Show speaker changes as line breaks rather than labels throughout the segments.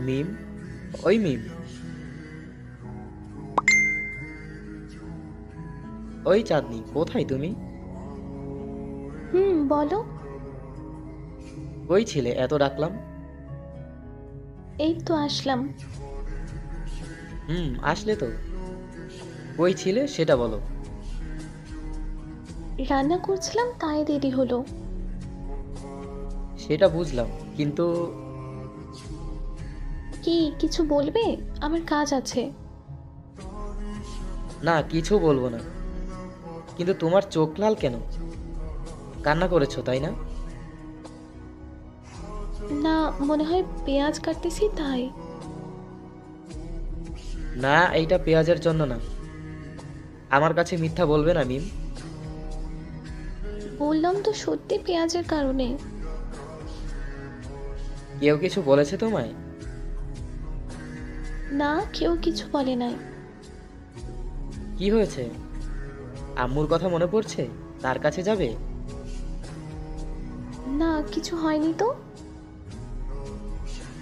মিম, ওই মিম, ওই চাঁদনি, কোথায় তুমি?
বলো।
কই ছিলে এত ডাকলাম?
এই তো আসলাম।
আসলে তো। কই ছিলে সেটা বলো।
রান্না করছিলাম তাই দেরি হলো।
সেটা বুঝলাম, কিন্তু
কি কিছু বলবে? আমার কাজ আছে।
না, কিছু বলবো না। কিন্তু তোমার চোখ লাল কেন? কান্না করেছো তাই না?
না, মনে হয় পেঁয়াজ কাটতেছি তাই।
না, এইটা পেঁয়াজের জন্য না। আমার কাছে মিথ্যা বলবে না মিম।
বললাম তো সত্যি পেঁয়াজের কারণে।
কেউ কিছু বলেছে তোমায়?
না, কেউ কিছু বলে নাই।
কি হয়েছে? আম্মুর কথা মনে পড়ছে? তার কাছে যাবে?
না, কিছু হয়নি তো।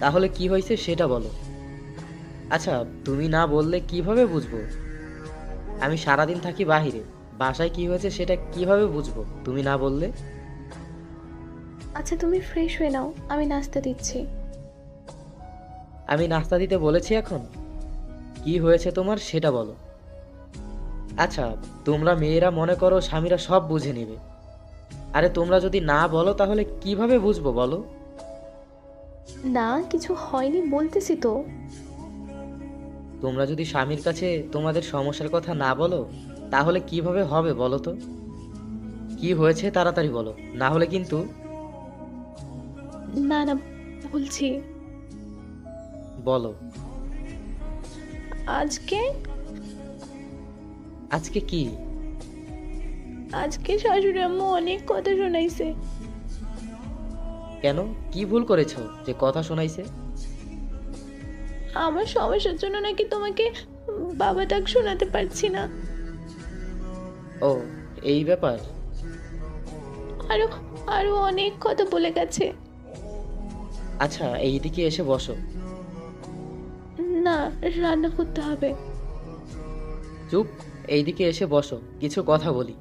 তাহলে কি হয়েছে সেটা বলো। আচ্ছা, তুমি না বললে কিভাবে বুঝবো? আমি সারাদিন থাকি বাহিরে, বাসায় কি হয়েছে সেটা কিভাবে বুঝবো তুমি না বললে?
আচ্ছা, তুমি ফ্রেশ হয়ে নাও, আমি নাস্তা দিচ্ছি।
আমি নাস্তা দিতে বলেছি এখন? কি হয়েছে তোমার সেটা বলো। আচ্ছা, তোমরা মেয়েরা মনে করো স্বামীরা সব বুঝে নেবে। আরে তোমরা যদি না বলো তাহলে কিভাবে বুঝবো বলো?
না, কিছু হয়নি বলতেছি তো।
তোমরা যদি স্বামীর কাছে তোমাদের সমস্যার কথা না বলো তাহলে কিভাবে হবে বলো তো? কি হয়েছে তাড়াতাড়ি বলো, না হলে কিন্তু।
না না, বলছি।
বলো।
আজকে
আজকে কি?
আজকে শাশুড়ি আম্মু অনেক কথা শোনাইছে।
কেন? কি ভুল করেছো যে কথা শোনাইছে?
আমার সমস্যার জন্য নাকি তোমাকে বাবা ডাক শোনাতে পারছি না।
ও, এই ব্যাপার।
আরো আরো অনেক কথা বলে গেছে।
আচ্ছা, এইদিকে এসে বসো।
না, রান্না করতে হবে।
চুপ, এইদিকে এসে বসো, কিছু কথা বলি।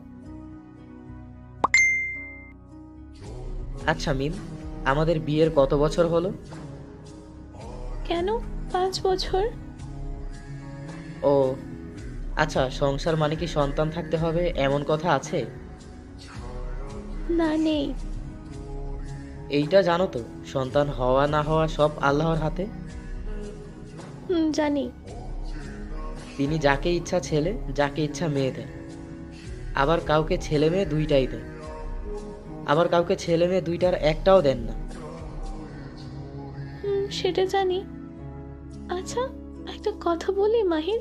আচ্ছা মিম, আমাদের বিয়ের কত বছর হলো?
কেন? 5 বছর।
ও আচ্ছা, সংসার মানে কি সন্তান থাকতে হবে এমন কথা আছে?
না, নেই।
এইটা জানো তো, সন্তান হওয়া না হওয়া সব আল্লাহর হাতে।
জানি।
তিনি যাকে ইচ্ছা ছেলে, যাকে ইচ্ছা মেয়ে দেয়। আবার কাউকে ছেলে মেয়ে দুইটাই দেয়, আবার কাউকে ছেলে মেয়ে দুইটার একটাও দেন না।
সেটা জানি। আচ্ছা, একটা কথা বলি মাহির।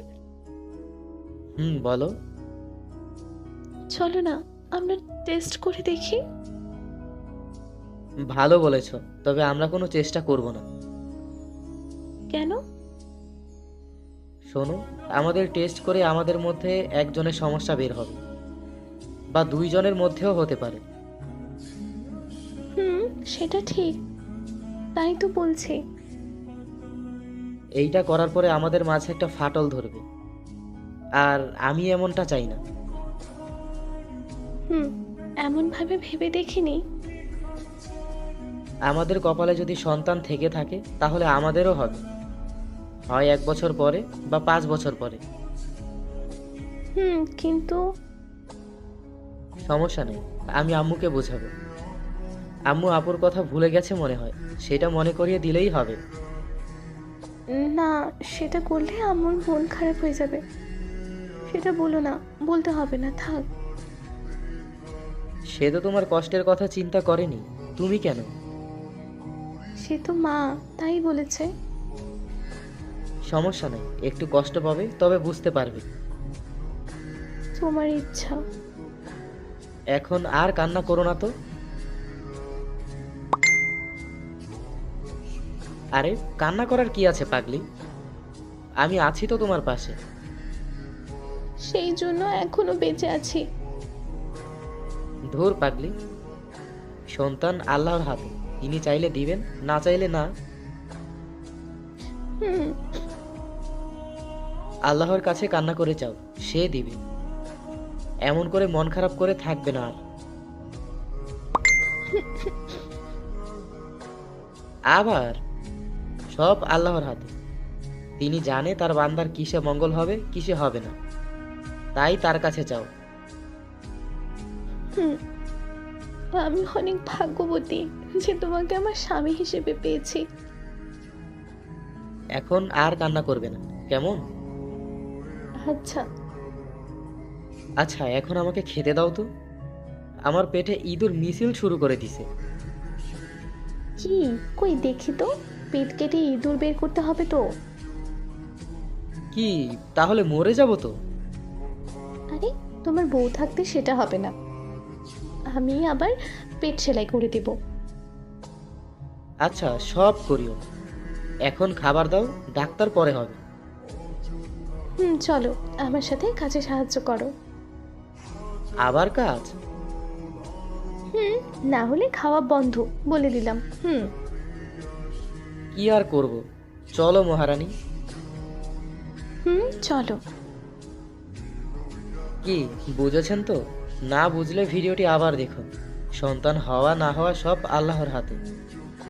বলো।
চলো না, আমরা টেস্ট করে দেখি।
ভালো বলেছ, তবে আমরা কোনো চেষ্টা করব না।
কেন?
শোনো, আমাদের টেস্ট করে আমাদের মধ্যে একজনের সমস্যা বের হবে, বা দুইজনের মধ্যেও হতে পারে।
হুম, সেটা ঠিক। তাই তো বলছি।
এইটা করার পরে আমাদের মাঝে একটা ফাটল ধরবে, আর আমি এমনটা চাই না।
হুম, এমন ভাবে ভেবে দেখিনি।
আমাদের কপালে যদি সন্তান থেকে থাকে তাহলে আমাদেরও হবে, হয় 1 বছর পরে বা 5 বছর পরে।
কিন্তু
সমস্যা নেই, আমি আম্মুকে বোঝাবো। আম্মু আপুর কথা ভুলে গেছে মনে হয়, সেটা মনে করিয়ে দিলেই হবে।
না, সেটা করলে আমার মন খারাপ হয়ে যাবে। সেটা বলো না, বলতে হবে না, থাক।
সে তো তোমার কষ্টের কথা চিন্তা করেনি, তুমি কেন?
সে তো মা, তাই বলেছে।
সমস্যা নেই, একটু কষ্ট পাবে তবে বুঝতে পারবে।
তোমার ইচ্ছা।
এখন আর কান্না করো না তো। আরে, কান্না করার কি আছে পাগলি? আমি আছি তো তোমার পাশে।
সেই জন্য এখনো বেঁচে আছি।
ধুর পাগলি, সন্তান আল্লাহর হাতে, তিনি চাইলে দিবেন, না চাইলে না।
হুম।
আল্লাহর কাছে কান্না করে চাও, সে দিবে। এমন করে মন খারাপ করে থাকবে না আর। আবার সব আল্লাহর হাতে। তিনি জানে তার বান্দার কিসে মঙ্গল হবে, কিসে হবে না। তাই তার কাছে চাও।
হুম। আমি অনেক ভাগ্যবতী যে তোমাকে আমার স্বামী হিসেবে পেয়েছি।
এখন আর কান্না করবে না, কেমন?
আচ্ছা।
আচ্ছা, এখন আমাকে খেতে দাও তো। আমার পেটে ইঁদুর মিছিল শুরু করে দিছে।
কি? কই দেখি তো। পেট কেটে ইঁদুর বের করতে হবে তো?
কি, তাহলে মরে যাব তো?
আরে, তোমার বউ থাকতে সেটা হবে না। আমি আবার পেট সেলাই করে দেব।
আচ্ছা, সব করিও। এখন খাবার দাও, ডাক্তার পরে হবে।
হুম, চলো আমার সাথে কাজে সাহায্য করো।
আবার কাজ?
হুম, না হলে খাওয়া বন্ধ, বলে দিলাম। হুম।
কি আর করব, চলো মহারানী।
হুম, চলো।
কি বুঝেছেন তো? না বুঝলে ভিডিওটি আবার দেখুন। সন্তান হওয়া না হওয়া সব আল্লাহর হাতে।